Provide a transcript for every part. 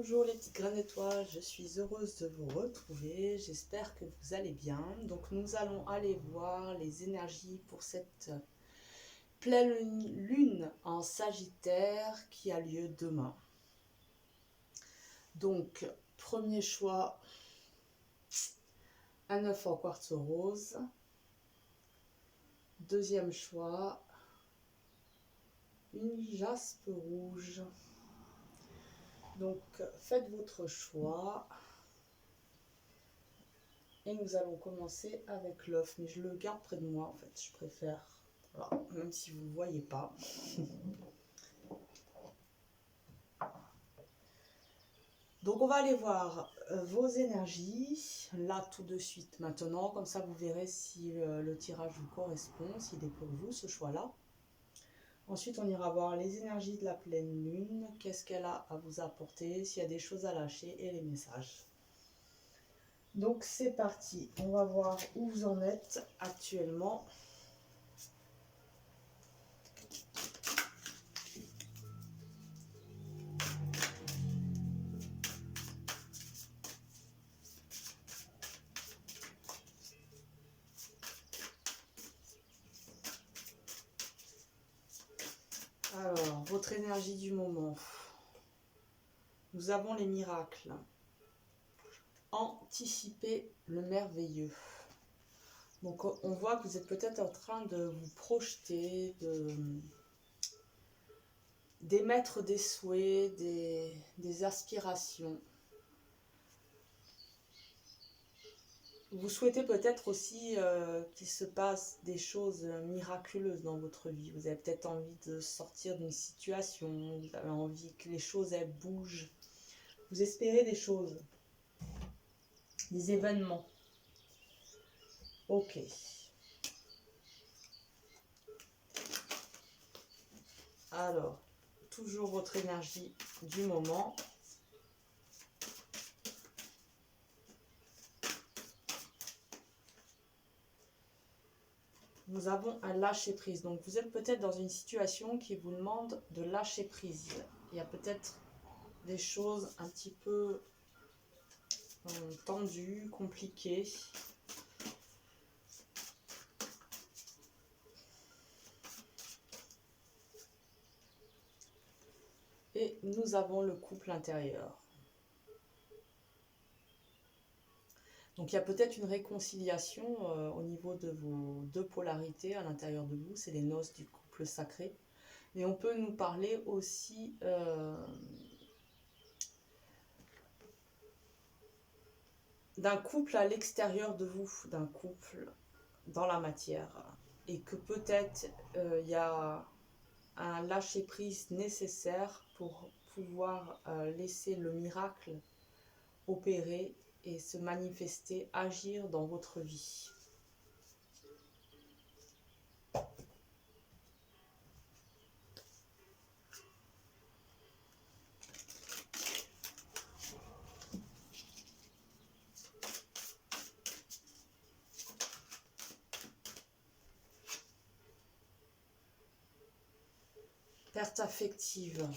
Bonjour les petites graines d'étoiles, je suis heureuse de vous retrouver, j'espère que vous allez bien. Donc nous allons aller voir les énergies pour cette pleine lune en Sagittaire qui a lieu demain. Donc premier choix, un œuf en quartz rose. Deuxième choix, une jaspe rouge. Donc faites votre choix. Et nous allons commencer avec l'œuf, mais je le garde près de moi en fait, je préfère, voilà, même si vous ne le voyez pas. Donc on va aller voir vos énergies, là tout de suite maintenant, comme ça vous verrez si le tirage vous correspond, s'il est pour vous ce choix-là. Ensuite on ira voir les énergies de la pleine lune, qu'est-ce qu'elle a à vous apporter, s'il y a des choses à lâcher et les messages. Donc c'est parti, on va voir où vous en êtes actuellement. Alors, votre énergie du moment. Nous avons les miracles. Anticiper le merveilleux. Donc on voit que vous êtes peut-être en train de vous projeter, d'émettre des souhaits, des aspirations. Vous souhaitez peut-être aussi qu'il se passe des choses miraculeuses dans votre vie. Vous avez peut-être envie de sortir d'une situation, vous avez envie que les choses elles bougent. Vous espérez des choses, des événements. Ok. Alors, toujours votre énergie du moment. Nous avons un lâcher-prise. Donc, vous êtes peut-être dans une situation qui vous demande de lâcher prise. Il y a peut-être des choses un petit peu tendues, compliquées. Et nous avons le couple intérieur. Donc il y a peut-être une réconciliation au niveau de vos deux polarités à l'intérieur de vous. C'est les noces du couple sacré. Et on peut nous parler aussi d'un couple à l'extérieur de vous, d'un couple dans la matière. Et que peut-être il y a un lâcher-prise nécessaire pour pouvoir laisser le miracle opérer et se manifester, agir dans votre vie. Perte affective.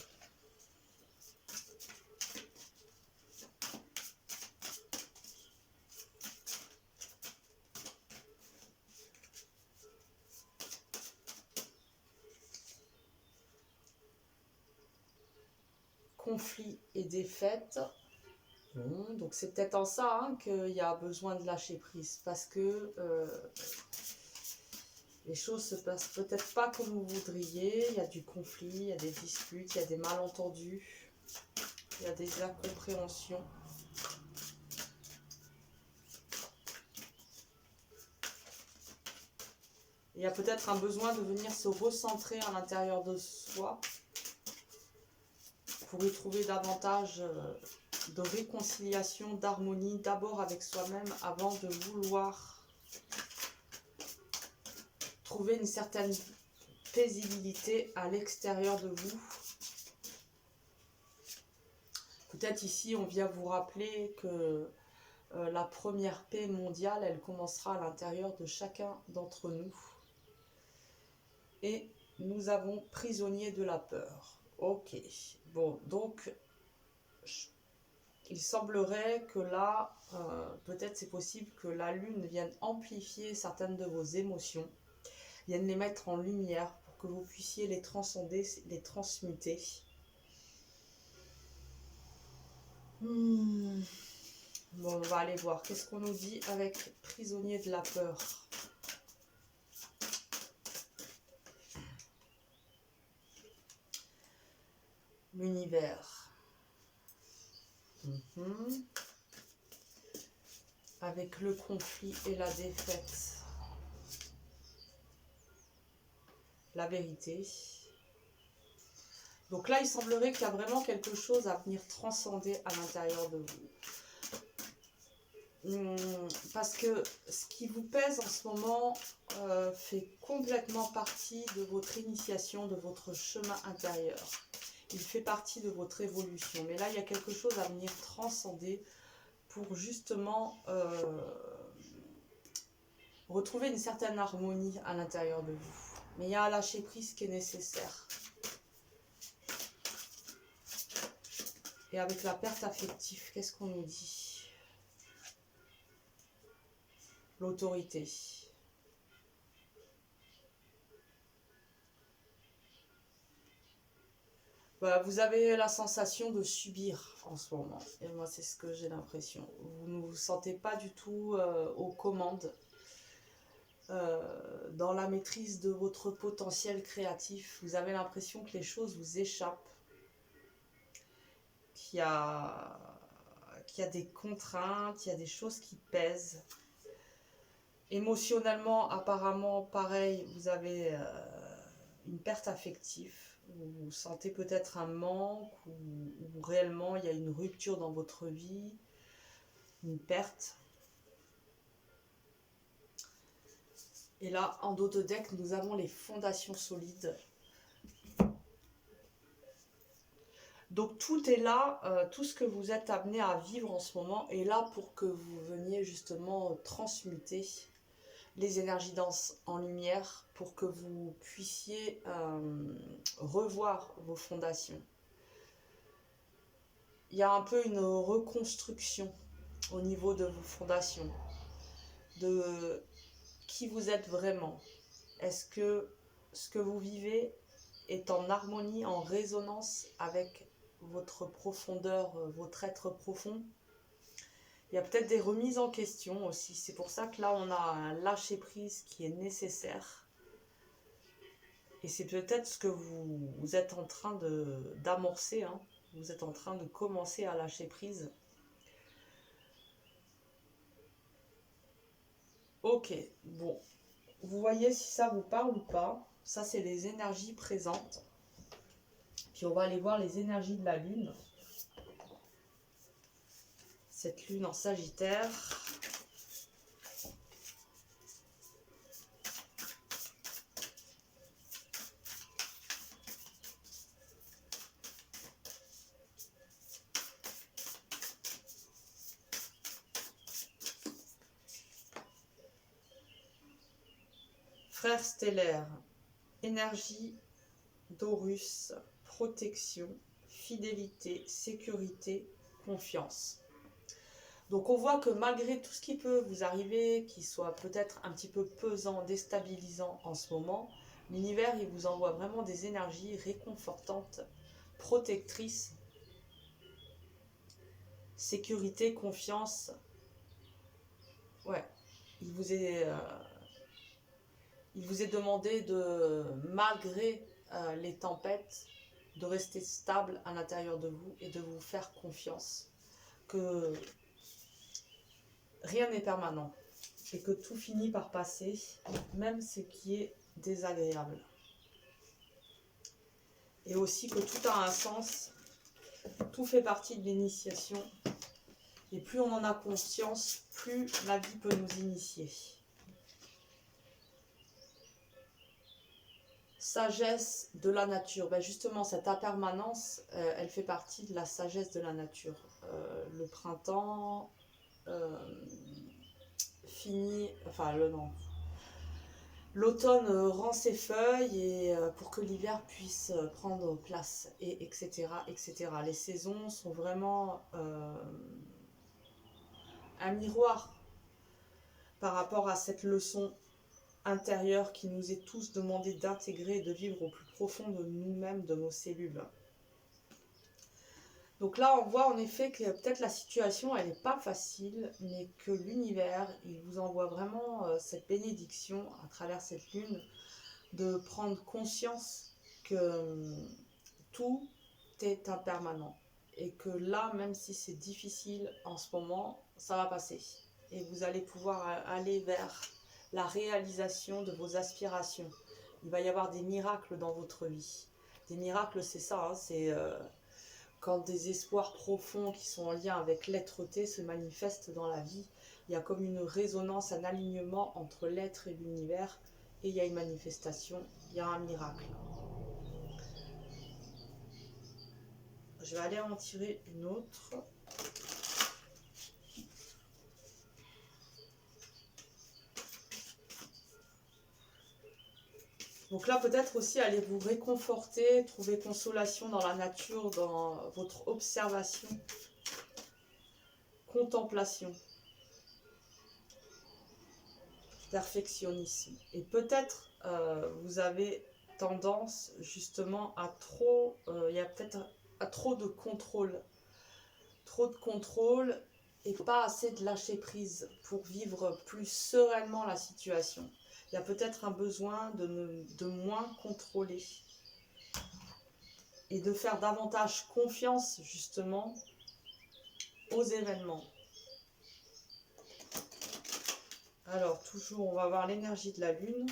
Conflit et défaite. Bon, donc c'est peut-être en ça qu'il y a besoin de lâcher prise, parce que les choses se passent peut-être pas comme vous voudriez. Il y a du conflit, il y a des disputes, il y a des malentendus, il y a des incompréhensions. Il y a peut-être un besoin de venir se recentrer à l'intérieur de soi pour y trouver davantage de réconciliation, d'harmonie, d'abord avec soi-même avant de vouloir trouver une certaine paisibilité à l'extérieur de vous. Peut-être ici on vient vous rappeler que la première paix mondiale, elle commencera à l'intérieur de chacun d'entre nous. Et nous avons prisonnier de la peur. Ok, bon, donc il semblerait que là, peut-être c'est possible que la lune vienne amplifier certaines de vos émotions, vienne les mettre en lumière pour que vous puissiez les transcender, les transmuter. Bon, on va aller voir. Qu'est-ce qu'on nous dit avec prisonnier de la peur? L'univers. Avec le conflit et la défaite. La vérité. Donc là, il semblerait qu'il y a vraiment quelque chose à venir transcender à l'intérieur de vous. Parce que ce qui vous pèse en ce moment fait complètement partie de votre initiation, de votre chemin intérieur. Il fait partie de votre évolution. Mais là, il y a quelque chose à venir transcender pour justement retrouver une certaine harmonie à l'intérieur de vous. Mais il y a un lâcher-prise qui est nécessaire. Et avec la perte affective, qu'est-ce qu'on nous dit? L'autorité. Voilà, vous avez la sensation de subir en ce moment. Et moi, c'est ce que j'ai l'impression. Vous ne vous sentez pas du tout aux commandes. Dans la maîtrise de votre potentiel créatif. Vous avez l'impression que les choses vous échappent. Qu'il y a des contraintes, il y a des choses qui pèsent. Émotionnellement, apparemment, pareil, vous avez une perte affective. Vous sentez peut-être un manque ou réellement il y a une rupture dans votre vie, une perte. Et là, en dos de deck, nous avons les fondations solides. Donc tout est là, tout ce que vous êtes amené à vivre en ce moment est là pour que vous veniez justement transmuter les énergies denses en lumière pour que vous puissiez revoir vos fondations. Il y a un peu une reconstruction au niveau de vos fondations, de qui vous êtes vraiment. Est-ce que ce que vous vivez est en harmonie, en résonance avec votre profondeur, votre être profond? Il y a peut-être des remises en question aussi. C'est pour ça que là, on a un lâcher-prise qui est nécessaire. Et c'est peut-être ce que vous êtes en train d'amorcer. Hein. Vous êtes en train de commencer à lâcher prise. Ok, bon. Vous voyez si ça vous parle ou pas. Ça, c'est les énergies présentes. Puis on va aller voir les énergies de la Lune. Cette Lune en Sagittaire. Frère stellaire, énergie d'Horus, protection, fidélité, sécurité, confiance. Donc on voit que malgré tout ce qui peut vous arriver, qui soit peut-être un petit peu pesant, déstabilisant en ce moment, l'univers il vous envoie vraiment des énergies réconfortantes, protectrices, sécurité, confiance. Ouais, il vous est demandé de, malgré les tempêtes, de rester stable à l'intérieur de vous et de vous faire confiance. Que rien n'est permanent et que tout finit par passer, même ce qui est désagréable. Et aussi que tout a un sens, tout fait partie de l'initiation. Et plus on en a conscience, plus la vie peut nous initier. Sagesse de la nature. Ben justement, cette impermanence, elle fait partie de la sagesse de la nature. Le printemps finit... Enfin, non. L'automne rend ses feuilles et pour que l'hiver puisse prendre place, et etc., etc. Les saisons sont vraiment un miroir par rapport à cette leçon intérieure qui nous est tous demandé d'intégrer et de vivre au plus profond de nous-mêmes, de nos cellules. Donc là, on voit en effet que peut-être la situation, elle n'est pas facile, mais que l'univers, il vous envoie vraiment cette bénédiction à travers cette lune, de prendre conscience que tout est impermanent. Et que là, même si c'est difficile en ce moment, ça va passer. Et vous allez pouvoir aller vers la réalisation de vos aspirations. Il va y avoir des miracles dans votre vie. Des miracles, c'est ça, hein, c'est quand des espoirs profonds qui sont en lien avec l'être-té se manifestent dans la vie. Il y a comme une résonance, un alignement entre l'être et l'univers, et il y a une manifestation, il y a un miracle. Je vais aller en tirer une autre. Donc là, peut-être aussi, allez vous réconforter, trouver consolation dans la nature, dans votre observation, contemplation, perfectionnisme. Et peut-être vous avez tendance justement à trop, il y a peut-être à trop de contrôle et pas assez de lâcher prise pour vivre plus sereinement la situation. Il y a peut-être un besoin de moins contrôler et de faire davantage confiance justement aux événements. Alors toujours, on va voir l'énergie de la lune.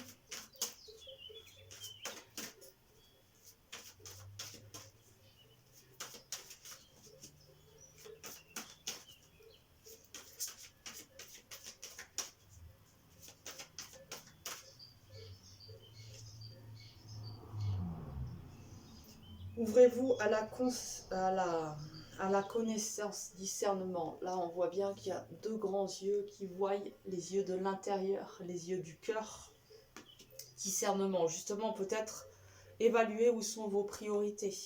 Ouvrez-vous à la connaissance, discernement. Là, on voit bien qu'il y a deux grands yeux qui voient, les yeux de l'intérieur, les yeux du cœur. Discernement, justement, peut-être évaluer où sont vos priorités.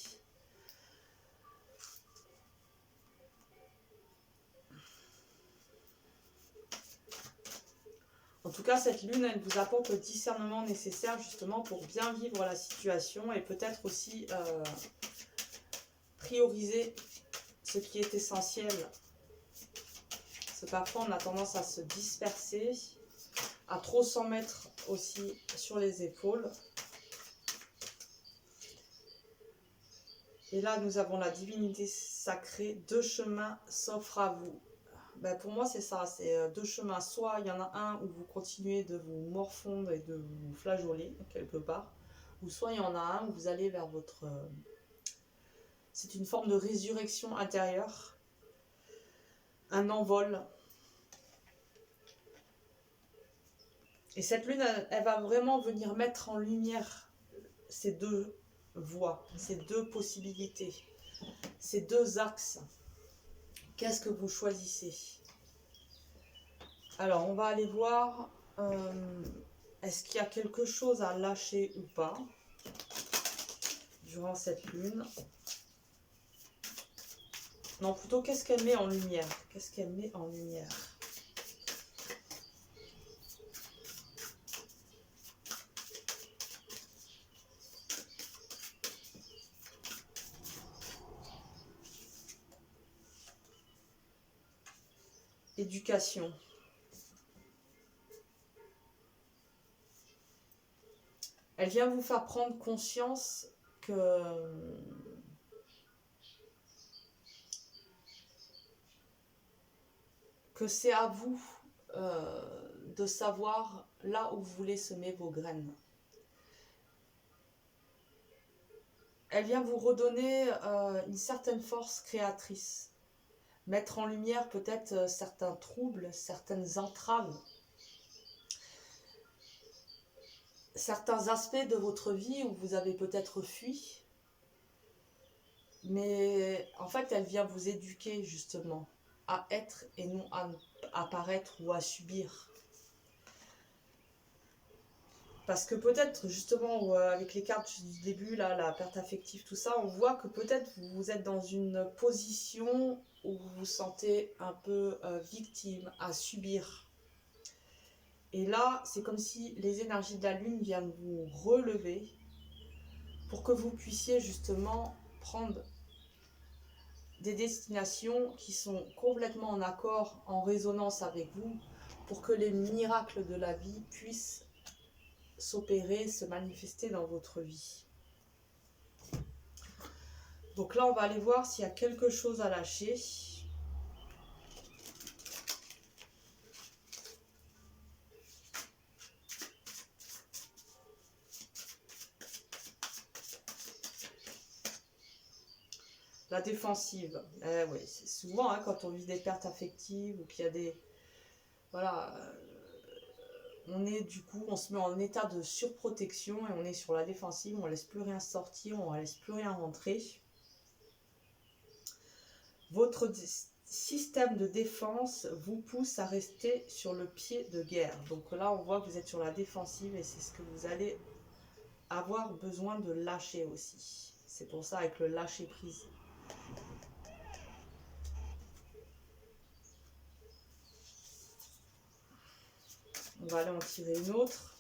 En tout cas, cette lune, elle vous apporte le discernement nécessaire justement pour bien vivre la situation et peut-être aussi prioriser ce qui est essentiel. Parce que parfois, on a tendance à se disperser, à trop s'en mettre aussi sur les épaules. Et là, nous avons la divinité sacrée, deux chemins s'offrent à vous. Ben pour moi, c'est ça, c'est deux chemins. Soit il y en a un où vous continuez de vous morfondre et de vous flageoler, quelque part. Ou soit il y en a un où vous allez vers votre... c'est une forme de résurrection intérieure. Un envol. Et cette lune, elle va vraiment venir mettre en lumière ces deux voies, ces deux possibilités, ces deux axes. Qu'est-ce que vous choisissez? Alors, on va aller voir, est-ce qu'il y a quelque chose à lâcher ou pas durant cette lune? Non, plutôt, qu'est-ce qu'elle met en lumière? Qu'est-ce qu'elle met en lumière? Éducation. Elle vient vous faire prendre conscience que c'est à vous de savoir là où vous voulez semer vos graines. Elle vient vous redonner une certaine force créatrice. Mettre en lumière peut-être certains troubles, certaines entraves, certains aspects de votre vie où vous avez peut-être fui. Mais en fait, elle vient vous éduquer justement à être et non à paraître ou à subir. Parce que peut-être, justement, avec les cartes du début, là, la perte affective, tout ça, on voit que peut-être vous êtes dans une position où vous vous sentez un peu victime, à subir. Et là, c'est comme si les énergies de la Lune viennent vous relever pour que vous puissiez justement prendre des destinations qui sont complètement en accord, en résonance avec vous, pour que les miracles de la vie puissent s'opérer, se manifester dans votre vie. Donc là, on va aller voir s'il y a quelque chose à lâcher. La défensive. Oui, c'est souvent hein, quand on vit des pertes affectives ou qu'il y a des... Voilà, on est du coup, on se met en état de surprotection et on est sur la défensive, on ne laisse plus rien sortir, on ne laisse plus rien rentrer. Votre système de défense vous pousse à rester sur le pied de guerre. Donc là, on voit que vous êtes sur la défensive et c'est ce que vous allez avoir besoin de lâcher aussi. C'est pour ça avec le lâcher prise. On va aller en tirer une autre.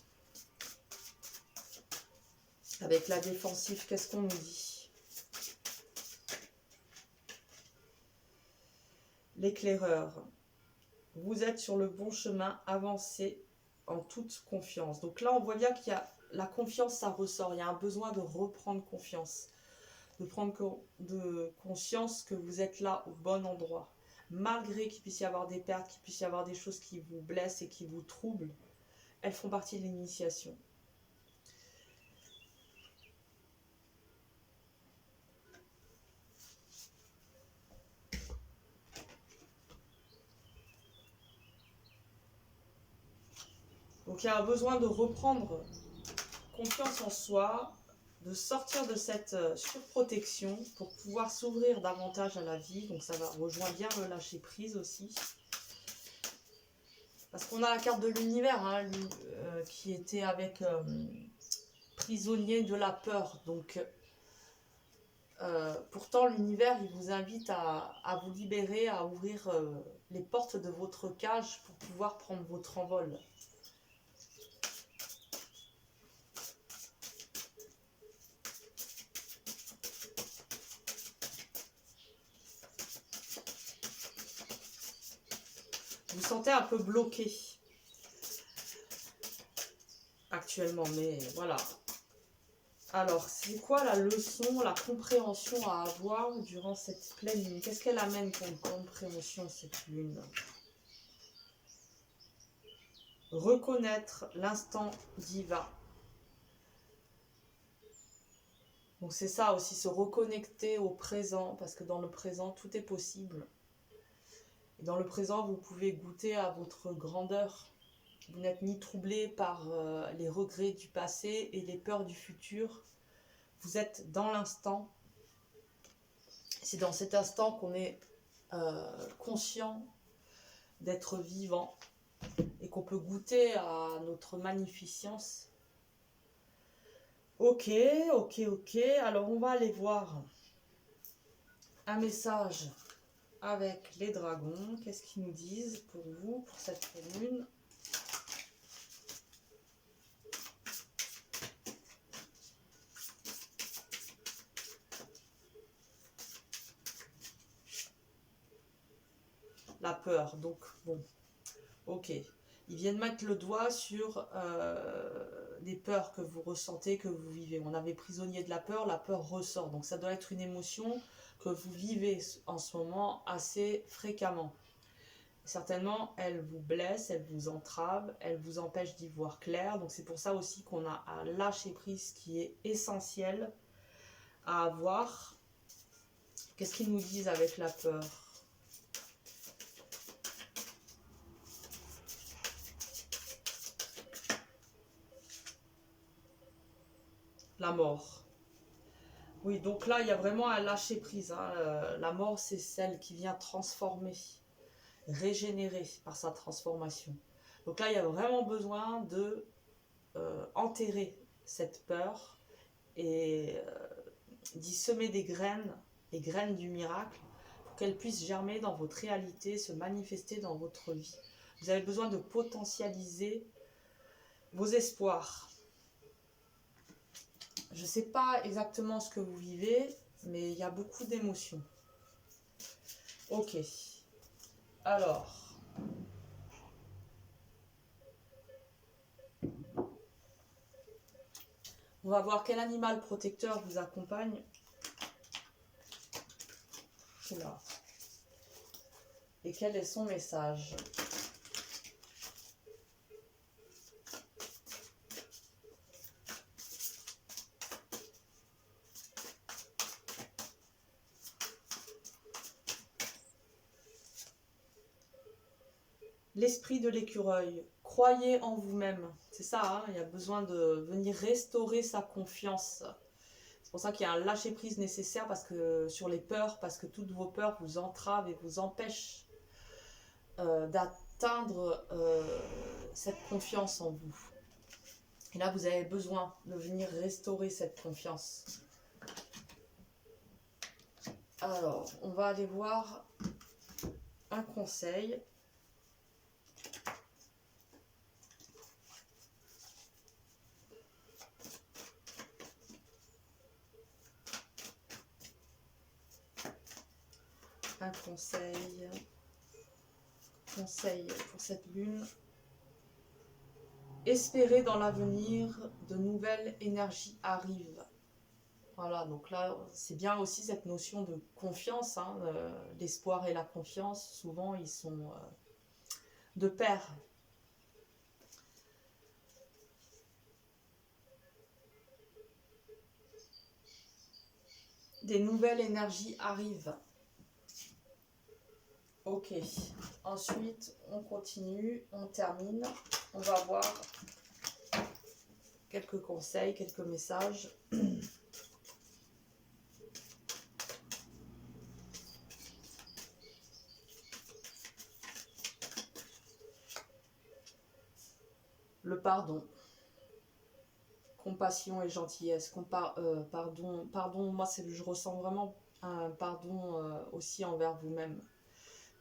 Avec la défensive, qu'est-ce qu'on nous dit? L'éclaireur. Vous êtes sur le bon chemin, avancez en toute confiance. Donc là, on voit bien qu'il y a la confiance, ça ressort. Il y a un besoin de reprendre confiance. De prendre conscience que vous êtes là au bon endroit. Malgré qu'il puisse y avoir des pertes, qu'il puisse y avoir des choses qui vous blessent et qui vous troublent, elles font partie de l'initiation. Donc il y a un besoin de reprendre confiance en soi, de sortir de cette surprotection pour pouvoir s'ouvrir davantage à la vie. Donc ça va rejoindre bien le lâcher prise aussi. Parce qu'on a la carte de l'univers hein, qui était avec prisonnier de la peur. Donc pourtant l'univers il vous invite à vous libérer, à ouvrir les portes de votre cage pour pouvoir prendre votre envol. Vous vous sentez un peu bloqué actuellement, mais voilà. Alors, c'est quoi la leçon, la compréhension à avoir durant cette pleine lune? Qu'est-ce qu'elle amène comme compréhension, cette lune? Reconnaître l'instant divin. Donc c'est ça aussi, se reconnecter au présent, parce que dans le présent, tout est possible. Et dans le présent, vous pouvez goûter à votre grandeur. Vous n'êtes ni troublé par les regrets du passé et les peurs du futur. Vous êtes dans l'instant. C'est dans cet instant qu'on est conscient d'être vivant et qu'on peut goûter à notre magnificence. Ok. Alors on va aller voir un message avec les dragons. Qu'est-ce qu'ils nous disent pour vous, pour cette lune? La peur, donc bon, ok. Ils viennent mettre le doigt sur des peurs que vous ressentez, que vous vivez. On avait prisonnier de la peur ressort. Donc ça doit être une émotion que vous vivez en ce moment assez fréquemment. Certainement, elle vous blesse, elle vous entrave, elle vous empêche d'y voir clair. Donc c'est pour ça aussi qu'on a un lâcher prise qui est essentiel à avoir. Qu'est-ce qu'ils nous disent avec la peur? La mort. Oui, donc là, il y a vraiment un lâcher prise. Hein. La mort, c'est celle qui vient transformer, régénérer par sa transformation. Donc là, il y a vraiment besoin de enterrer cette peur et d'y semer des graines, les graines du miracle, pour qu'elles puissent germer dans votre réalité, se manifester dans votre vie. Vous avez besoin de potentialiser vos espoirs. Je ne sais pas exactement ce que vous vivez, mais il y a beaucoup d'émotions. Ok. Alors, on va voir quel animal protecteur vous accompagne. Oula. Et quel est son message? L'esprit de l'écureuil. Croyez en vous-même. C'est ça, hein, il y a besoin de venir restaurer sa confiance. C'est pour ça qu'il y a un lâcher-prise nécessaire parce que, sur les peurs, parce que toutes vos peurs vous entravent et vous empêchent d'atteindre cette confiance en vous. Et là, vous avez besoin de venir restaurer cette confiance. Alors, on va aller voir un conseil. Un conseil pour cette lune. Espérez dans l'avenir, de nouvelles énergies arrivent. Voilà, donc là, c'est bien aussi cette notion de confiance. Hein, l'espoir et la confiance, souvent, ils sont de pair. Des nouvelles énergies arrivent. Ok, ensuite on continue, on termine, on va voir quelques conseils, quelques messages. Le pardon, compassion et gentillesse, pardon, moi je ressens vraiment un pardon aussi envers vous-même.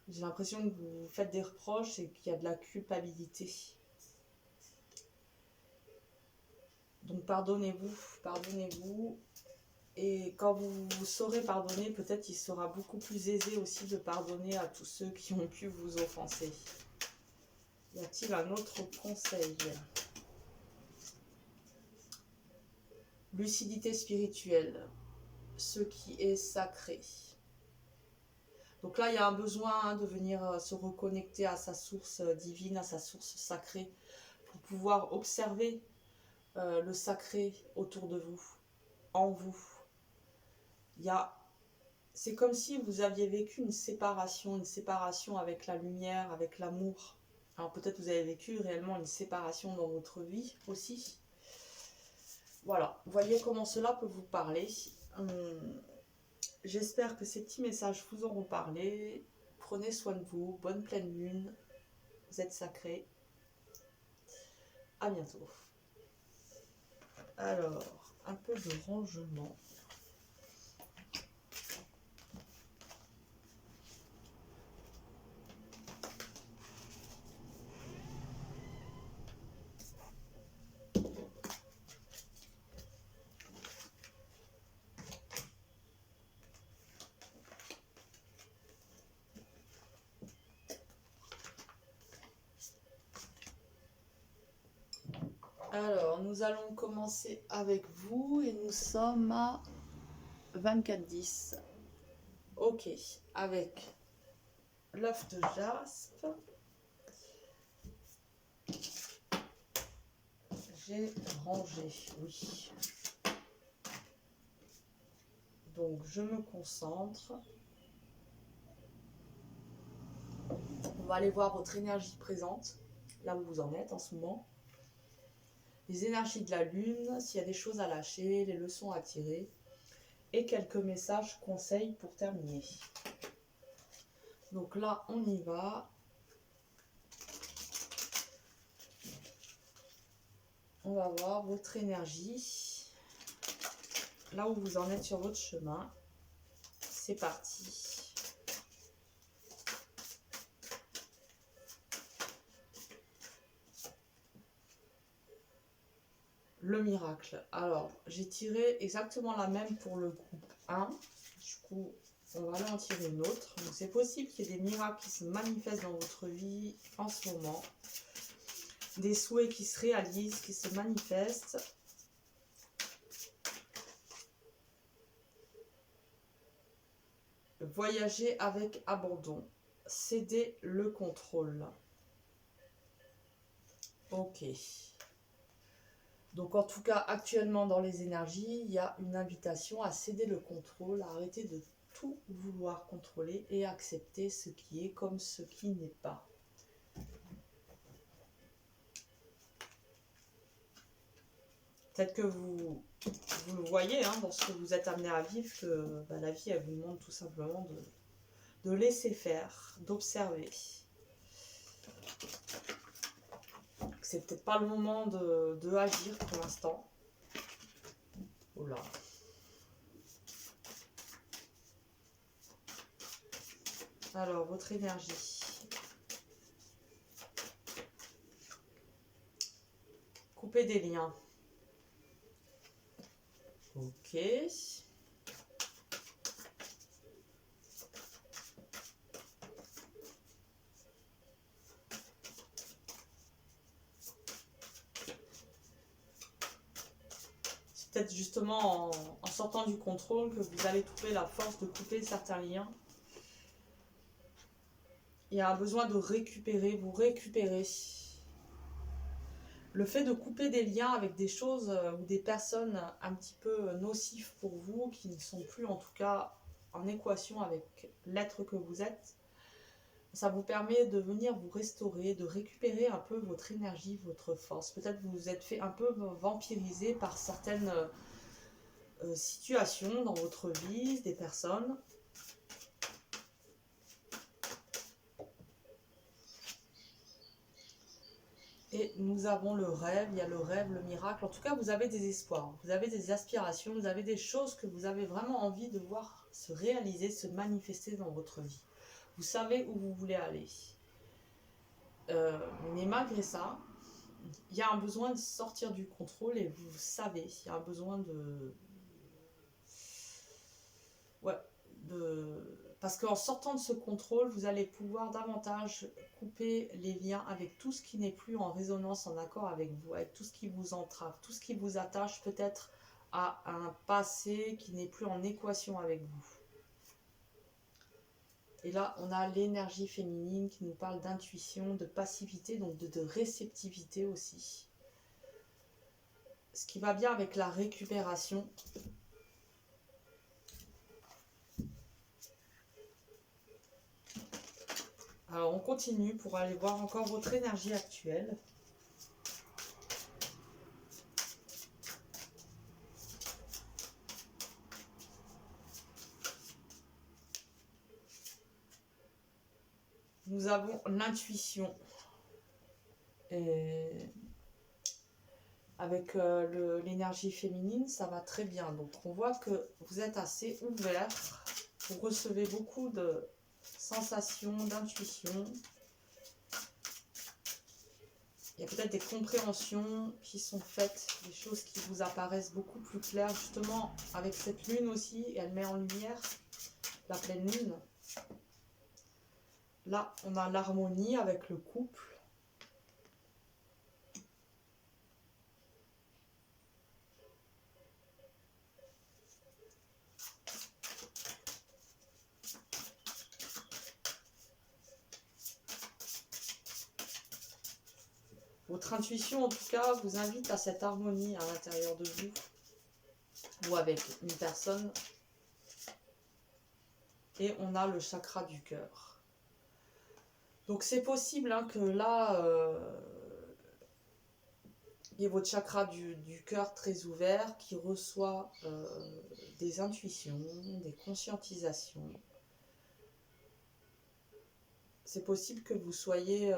J'ai l'impression que vous faites des reproches et qu'il y a de la culpabilité. Donc pardonnez-vous. Et quand vous saurez pardonner, peut-être il sera beaucoup plus aisé aussi de pardonner à tous ceux qui ont pu vous offenser. Y a-t-il un autre conseil? Lucidité spirituelle, ce qui est sacré. Donc là, il y a un besoin de venir se reconnecter à sa source divine, à sa source sacrée, pour pouvoir observer le sacré autour de vous, en vous. C'est comme si vous aviez vécu une séparation avec la lumière, avec l'amour. Alors peut-être vous avez vécu réellement une séparation dans votre vie aussi. Voilà, voyez comment cela peut vous parler. J'espère que ces petits messages vous auront parlé. Prenez soin de vous, bonne pleine lune, vous êtes sacrés. À bientôt. Alors, un peu de rangement. Alors, nous allons commencer avec vous et nous sommes à 24-10. Ok, avec l'œuf de jaspe. J'ai rangé, oui. Donc, je me concentre. On va aller voir votre énergie présente, là où vous en êtes en ce moment. Les énergies de la lune, s'il y a des choses à lâcher, les leçons à tirer. Et quelques messages, conseils pour terminer. Donc là, on y va. On on va voir votre énergie, là où vous en êtes sur votre chemin. C'est parti. Le miracle. Alors, j'ai tiré exactement la même pour le groupe 1. Du coup, on va aller en tirer une autre. Donc, c'est possible qu'il y ait des miracles qui se manifestent dans votre vie en ce moment. Des souhaits qui se réalisent, qui se manifestent. Voyager avec abandon. Céder le contrôle. Ok. Donc en tout cas, actuellement dans les énergies, il y a une invitation à céder le contrôle, à arrêter de tout vouloir contrôler et accepter ce qui est comme ce qui n'est pas. Peut-être que vous le voyez dans ce que vous êtes amené à vivre, que la vie, elle vous demande tout simplement de laisser faire, d'observer. C'est peut-être pas le moment de agir pour l'instant. Oh là. Alors, votre énergie. Couper des liens. Ok. Peut-être justement en sortant du contrôle que vous allez trouver la force de couper certains liens. Il y a un besoin de récupérer, vous récupérer. Le fait de couper des liens avec des choses ou des personnes un petit peu nocives pour vous, qui ne sont plus en tout cas en équation avec l'être que vous êtes, ça vous permet de venir vous restaurer, de récupérer un peu votre énergie, votre force. Peut-être que vous vous êtes fait un peu vampiriser par certaines situations dans votre vie, des personnes. Et nous avons le rêve, il y a le rêve, le miracle. En tout cas, vous avez des espoirs, vous avez des aspirations, vous avez des choses que vous avez vraiment envie de voir se réaliser, se manifester dans votre vie. Vous savez où vous voulez aller. Mais malgré ça, il y a un besoin de sortir du contrôle et vous savez, il y a un besoin de... Ouais, parce qu'en sortant de ce contrôle, vous allez pouvoir davantage couper les liens avec tout ce qui n'est plus en résonance, en accord avec vous, avec tout ce qui vous entrave, tout ce qui vous attache peut-être à un passé qui n'est plus en équation avec vous. Et là, on a l'énergie féminine qui nous parle d'intuition, de passivité, donc de réceptivité aussi. Ce qui va bien avec la récupération. Alors on continue pour aller voir encore votre énergie actuelle. Nous avons l'intuition. Avec l'énergie féminine, ça va très bien. Donc on voit que vous êtes assez ouvert. Vous recevez beaucoup de sensations, d'intuition. Il y a peut-être des compréhensions qui sont faites, des choses qui vous apparaissent beaucoup plus claires, justement avec cette lune aussi, et elle met en lumière la pleine lune. Là, on a l'harmonie avec le couple. Votre intuition, en tout cas, vous invite à cette harmonie à l'intérieur de vous ou avec une personne. Et on a le chakra du cœur. Donc c'est possible que là, il y ait votre chakra du cœur très ouvert qui reçoit des intuitions, des conscientisations. C'est possible que vous soyez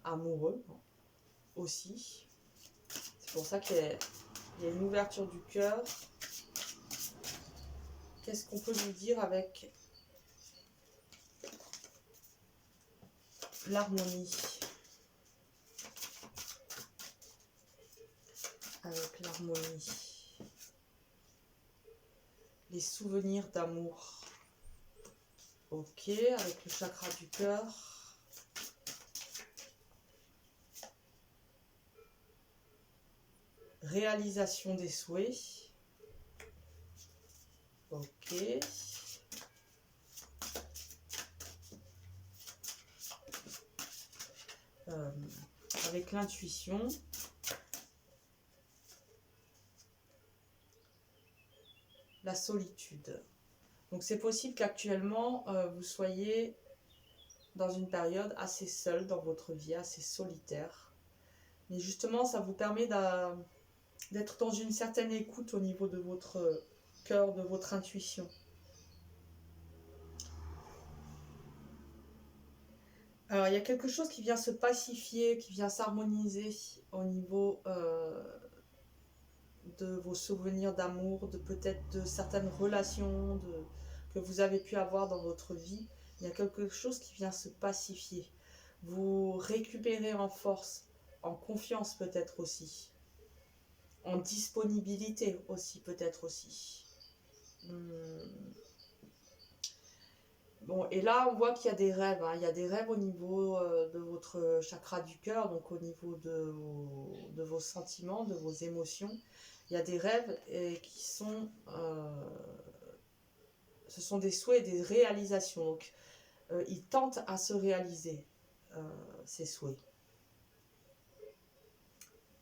amoureux aussi. pour ça qu'il y a une ouverture du cœur. Qu'est-ce qu'on peut nous dire avec l'harmonie? Avec l'harmonie. Les souvenirs d'amour. Ok, avec le chakra du cœur. Réalisation des souhaits. Ok. Avec l'intuition. La solitude. Donc c'est possible qu'actuellement vous soyez dans une période assez seule dans votre vie, assez solitaire. Mais justement, ça vous permet d'être dans une certaine écoute au niveau de votre cœur, de votre intuition. Alors, il y a quelque chose qui vient se pacifier, qui vient s'harmoniser au niveau de vos souvenirs d'amour, de peut-être de certaines relations que vous avez pu avoir dans votre vie. Il y a quelque chose qui vient se pacifier. Vous récupérez en force, en confiance peut-être aussi, en disponibilité aussi peut-être aussi. Bon, et là, on voit qu'il y a des rêves. Hein. Il y a des rêves au niveau de votre chakra du cœur, donc au niveau de vos sentiments, de vos émotions. Il y a des rêves qui sont... ce sont des souhaits et des réalisations. Donc, ils tentent à se réaliser, ces souhaits.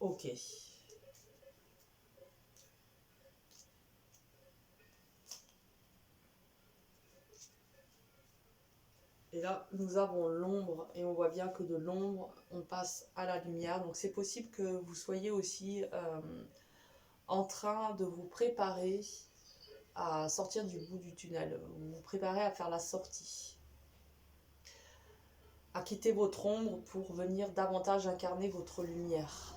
Ok. Et là, nous avons l'ombre et on voit bien que de l'ombre, on passe à la lumière. Donc, c'est possible que vous soyez aussi en train de vous préparer à sortir du bout du tunnel. Vous vous préparez à faire la sortie. À quitter votre ombre pour venir davantage incarner votre lumière.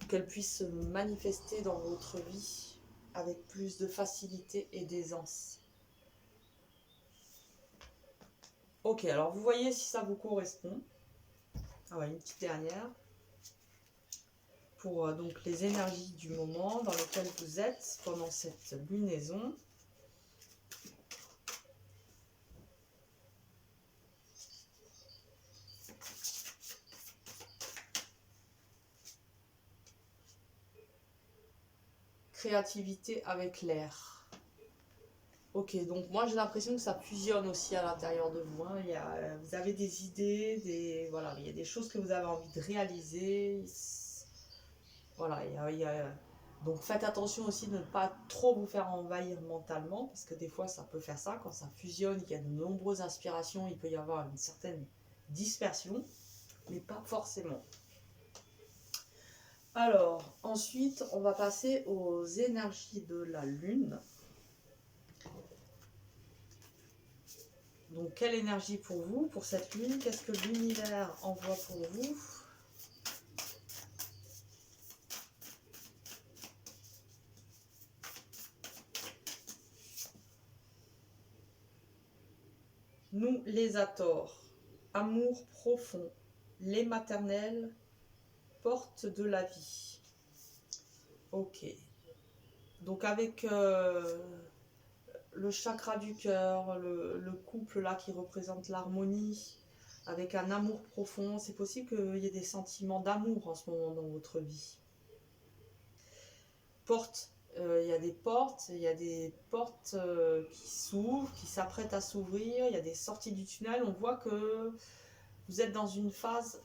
Pour qu'elle puisse se manifester dans votre vie avec plus de facilité et d'aisance. Ok, alors vous voyez si ça vous correspond. Ah ouais, une petite dernière. Pour donc les énergies du moment dans lequel vous êtes pendant cette lunaison. Créativité avec l'air. Ok, donc moi j'ai l'impression que ça fusionne aussi à l'intérieur de vous. Hein. Vous avez des idées, voilà, il y a des choses que vous avez envie de réaliser. Voilà, donc faites attention aussi de ne pas trop vous faire envahir mentalement, parce que des fois ça peut faire ça, quand ça fusionne, qu'il y a de nombreuses inspirations, il peut y avoir une certaine dispersion, mais pas forcément. Alors, ensuite, on va passer aux énergies de la Lune. Donc, quelle énergie pour vous, pour cette Lune? Qu'est-ce que l'univers envoie pour vous? Nous, les Hathors, amour profond, lait maternel, porte de la vie. Ok. Donc, avec le chakra du cœur, le couple là qui représente l'harmonie, avec un amour profond, c'est possible qu'il y ait des sentiments d'amour en ce moment dans votre vie. Porte, il y a des portes qui s'ouvrent, qui s'apprêtent à s'ouvrir, il y a des sorties du tunnel, on voit que vous êtes dans une phase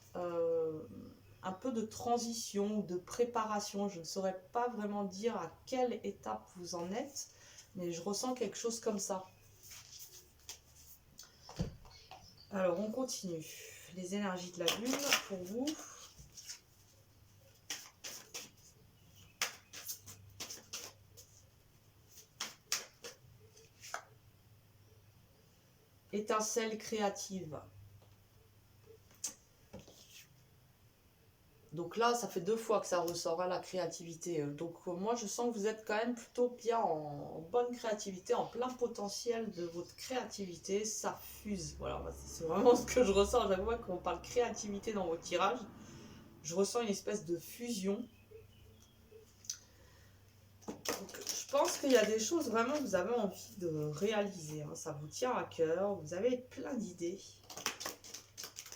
un peu de transition, de préparation, je ne saurais pas vraiment dire à quelle étape vous en êtes, mais je ressens quelque chose comme ça. Alors, on continue. Les énergies de la Lune pour vous. Étincelle créative. Donc là, ça fait 2 fois que ça ressort, hein, la créativité. Donc moi, je sens que vous êtes quand même plutôt bien en bonne créativité, en plein potentiel de votre créativité. Ça fuse. Voilà, c'est vraiment ce que je ressens. Chaque fois qu'on parle créativité dans vos tirages, je ressens une espèce de fusion. Donc, je pense qu'il y a des choses vraiment que vous avez envie de réaliser, hein. Ça vous tient à cœur, vous avez plein d'idées.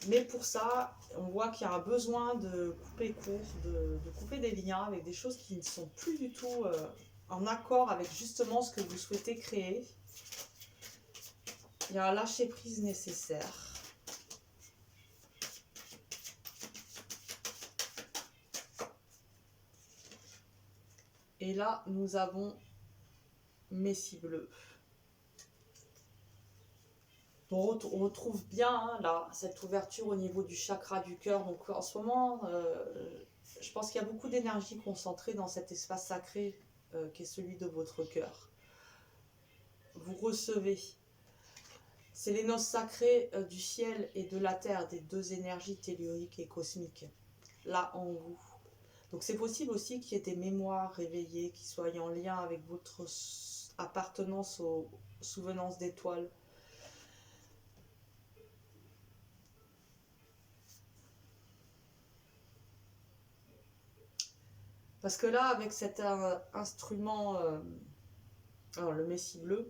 Mais pour ça, on voit qu'il y a un besoin de couper court, de couper des liens avec des choses qui ne sont plus du tout en accord avec justement ce que vous souhaitez créer. Il y a un lâcher-prise nécessaire. Et là, nous avons Messie bleue. On retrouve bien, hein, là, cette ouverture au niveau du chakra du cœur. Donc en ce moment, je pense qu'il y a beaucoup d'énergie concentrée dans cet espace sacré qui est celui de votre cœur. Vous recevez. C'est les noces sacrées du ciel et de la terre, des 2 énergies telluriques et cosmiques, là en vous. Donc c'est possible aussi qu'il y ait des mémoires réveillées qui soient en lien avec votre appartenance aux souvenances d'étoiles. Parce que là, avec cet instrument, alors le Messie bleu,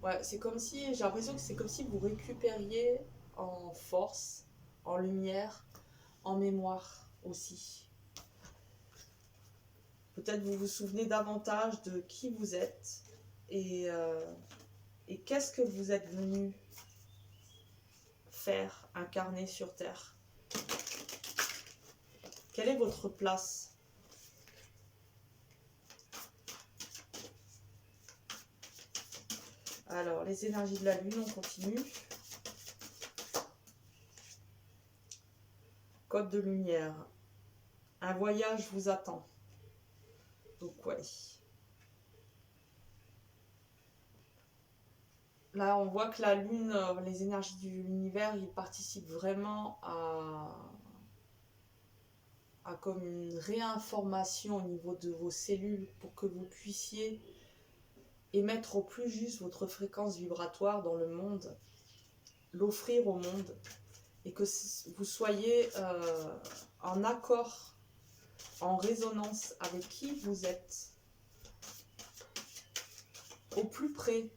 ouais, c'est comme si, j'ai l'impression que c'est comme si vous récupériez en force, en lumière, en mémoire aussi. Peut-être vous vous souvenez davantage de qui vous êtes et qu'est-ce que vous êtes venu faire, incarner sur Terre. Quelle est votre place ? Alors, les énergies de la Lune, on continue. Code de lumière. Un voyage vous attend. Donc, ouais. Là, on voit que la Lune, les énergies de l'univers, ils participent vraiment à comme une réinformation au niveau de vos cellules pour que vous puissiez émettre au plus juste votre fréquence vibratoire dans le monde, l'offrir au monde, et que vous soyez en accord, en résonance avec qui vous êtes, au plus près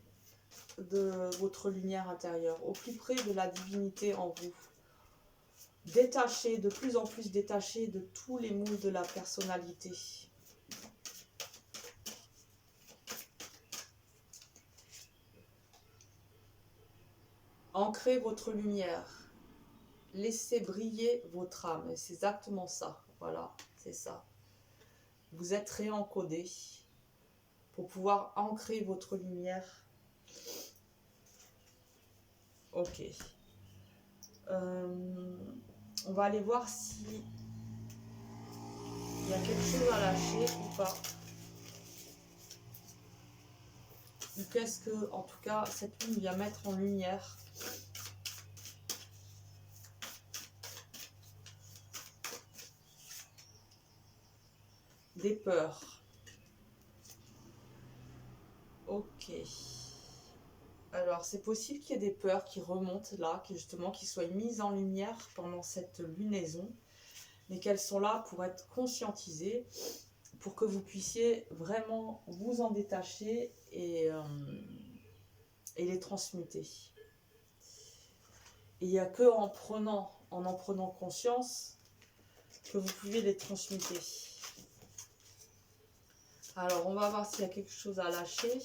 de votre lumière intérieure, au plus près de la divinité en vous. Détaché, de plus en plus détaché de tous les moules de la personnalité. Ancrez votre lumière. Laissez briller votre âme. Et c'est exactement ça. Voilà, c'est ça. Vous êtes réencodé pour pouvoir ancrer votre lumière. Ok. On va aller voir si il y a quelque chose à lâcher ou pas. Ou qu'est-ce que, en tout cas, cette lune vient mettre en lumière. Des peurs. Ok. Alors, c'est possible qu'il y ait des peurs qui remontent là, qui soient mises en lumière pendant cette lunaison, mais qu'elles sont là pour être conscientisées, pour que vous puissiez vraiment vous en détacher et les transmuter. Et il n'y a que en en prenant conscience que vous pouvez les transmuter. Alors, on va voir s'il y a quelque chose à lâcher.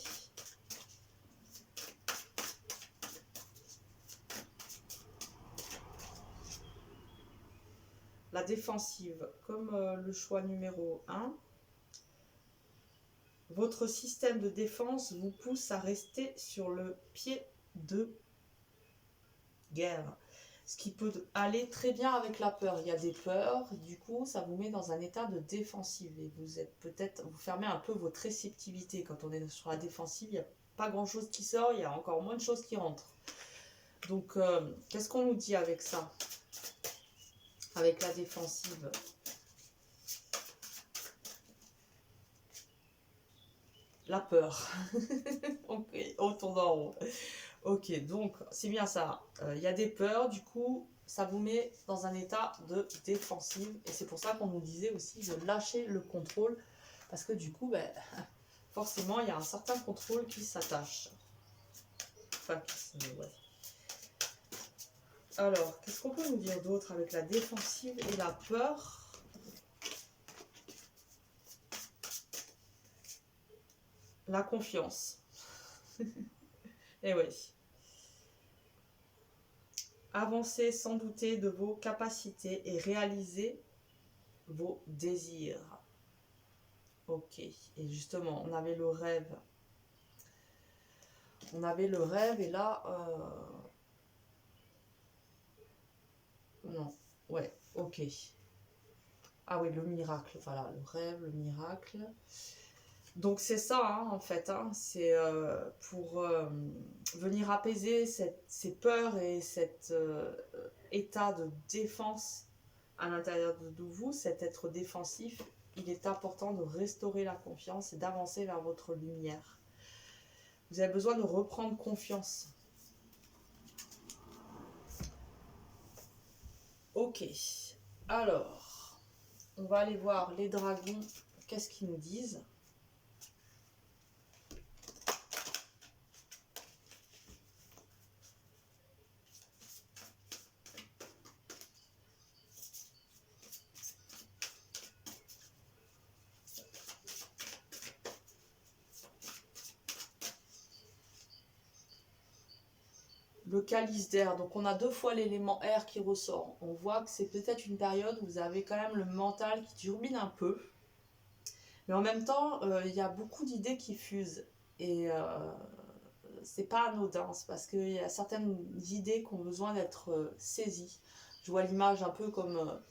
La défensive, comme le choix numéro 1. Votre système de défense vous pousse à rester sur le pied de guerre. Ce qui peut aller très bien avec la peur. Il y a des peurs, du coup, ça vous met dans un état de défensive. Et vous êtes peut-être, vous fermez un peu votre réceptivité. Quand on est sur la défensive, il n'y a pas grand-chose qui sort, il y a encore moins de choses qui rentrent. Donc, qu'est-ce qu'on nous dit avec ça ? avec la défensive. La peur. Ok, on tourne en rond. Ok, donc c'est bien ça. Il y a des peurs, du coup, ça vous met dans un état de défensive. Et c'est pour ça qu'on nous disait aussi de lâcher le contrôle. Parce que du coup, ben, forcément, il y a un certain contrôle qui s'attache. Enfin, ouais. Alors, qu'est-ce qu'on peut nous dire d'autre avec la défensive et la peur? La confiance. Eh oui. Avancez sans douter de vos capacités et réalisez vos désirs. Ok. Et justement, on avait le rêve. On avait le rêve et là... Non. Ouais. Ok. Ah oui, le miracle. Voilà, le rêve, le miracle. Donc c'est ça, hein, en fait. Hein, c'est pour venir apaiser ces peurs et cet état de défense à l'intérieur de vous, cet être défensif. Il est important de restaurer la confiance et d'avancer vers votre lumière. Vous avez besoin de reprendre confiance. Ok. Alors, on va aller voir les dragons. Qu'est-ce qu'ils nous disent ? Le calice d'air, donc on a 2 fois l'élément air qui ressort. On voit que c'est peut-être une période où vous avez quand même le mental qui turbine un peu. Mais en même temps, il y a beaucoup d'idées qui fusent. Et c'est pas anodin, c'est parce qu'il y a certaines idées qui ont besoin d'être saisies. Je vois l'image un peu comme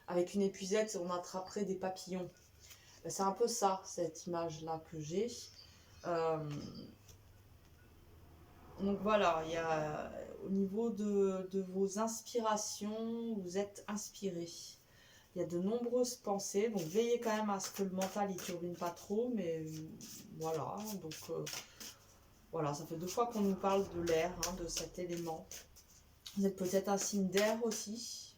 avec une épuisette, on attraperait des papillons. C'est un peu ça, cette image-là que j'ai. Donc voilà, il y a, au niveau de vos inspirations, vous êtes inspiré. Il y a de nombreuses pensées, donc veillez quand même à ce que le mental ne turbine pas trop, mais voilà, donc voilà, ça fait 2 fois qu'on nous parle de l'air, hein, de cet élément. Vous êtes peut-être un signe d'air aussi.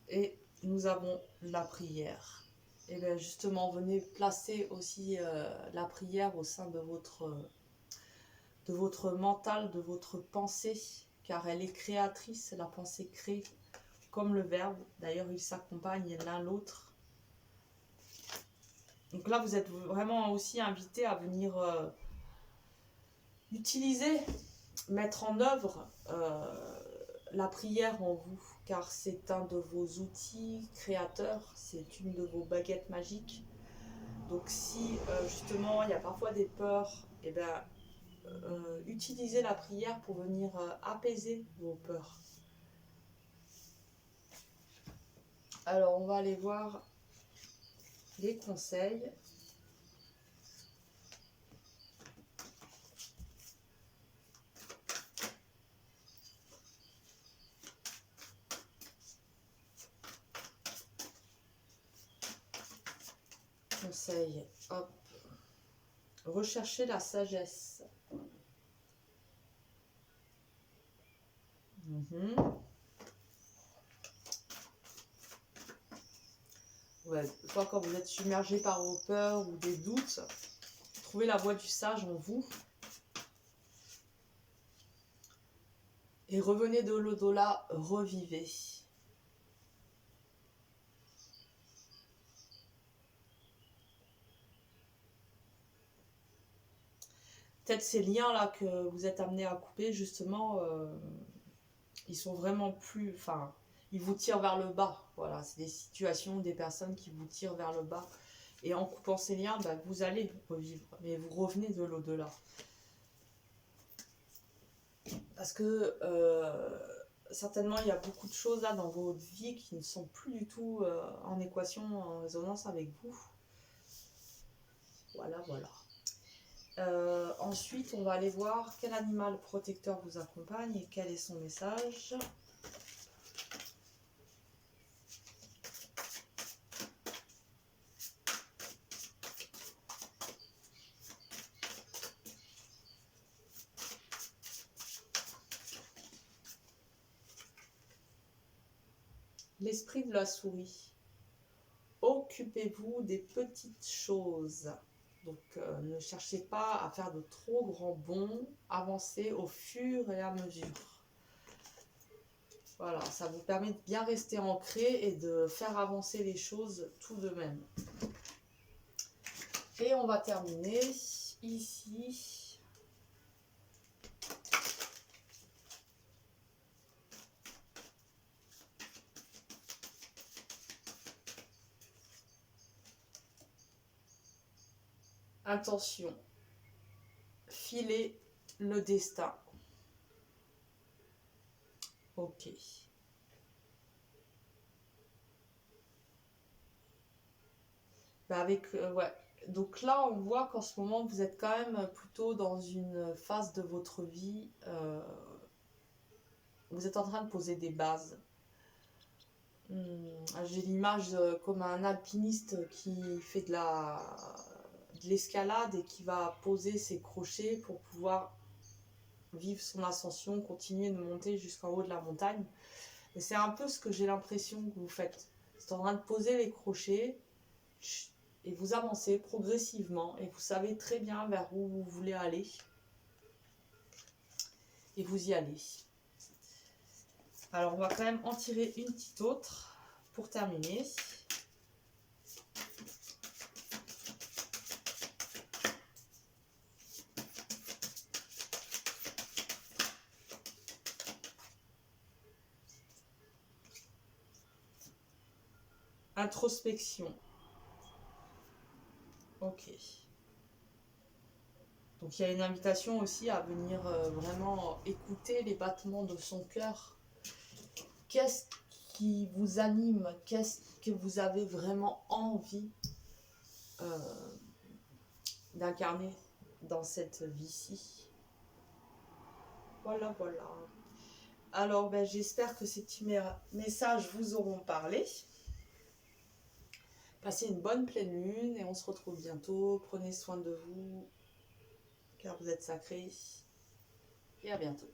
Et nous avons la prière. Et bien justement, venez placer aussi la prière au sein de votre mental, de votre pensée, car elle est créatrice, la pensée crée comme le verbe. D'ailleurs, ils s'accompagnent l'un l'autre. Donc là, vous êtes vraiment aussi invité à venir utiliser, mettre en œuvre la prière en vous, car c'est un de vos outils créateurs, c'est une de vos baguettes magiques. Donc si justement il y a parfois des peurs, et bien utilisez la prière pour venir apaiser vos peurs. Alors on va aller voir les conseils. Conseil, hop. Recherchez la sagesse. Ouais, soit quand vous êtes submergé par vos peurs ou des doutes, trouvez la voie du sage en vous. Et revenez de l'au-delà, revivez. Peut-être ces liens-là que vous êtes amenés à couper, justement, ils sont vraiment plus... Enfin, ils vous tirent vers le bas. Voilà, c'est des situations, des personnes qui vous tirent vers le bas. Et en coupant ces liens, bah, vous allez revivre. Mais vous revenez de l'au-delà. Parce que certainement, il y a beaucoup de choses là dans votre vie qui ne sont plus du tout en équation, en résonance avec vous. Voilà, voilà. Ensuite, on va aller voir quel animal protecteur vous accompagne et quel est son message. L'esprit de la souris. Occupez-vous des petites choses. Donc, ne cherchez pas à faire de trop grands bonds. Avancez au fur et à mesure. Voilà, ça vous permet de bien rester ancré et de faire avancer les choses tout de même. Et on va terminer ici. Attention, filer le destin. Ok. Ouais. Donc là, on voit qu'en ce moment, vous êtes quand même plutôt dans une phase de votre vie. Vous êtes en train de poser des bases. J'ai l'image comme un alpiniste qui fait de l'escalade et qui va poser ses crochets pour pouvoir vivre son ascension, continuer de monter jusqu'en haut de la montagne. Et c'est un peu ce que j'ai l'impression que vous faites. Vous êtes en train de poser les crochets et vous avancez progressivement et vous savez très bien vers où vous voulez aller. Et vous y allez. Alors on va quand même en tirer une petite autre pour terminer. Introspection. Ok. Donc il y a une invitation aussi à venir vraiment écouter les battements de son cœur. Qu'est-ce qui vous anime? Qu'est-ce que vous avez vraiment envie d'incarner dans cette vie-ci? Voilà, voilà. Alors, ben, j'espère que ces petits messages vous auront parlé. Passez une bonne pleine lune et on se retrouve bientôt. Prenez soin de vous, car vous êtes sacrés. Et à bientôt.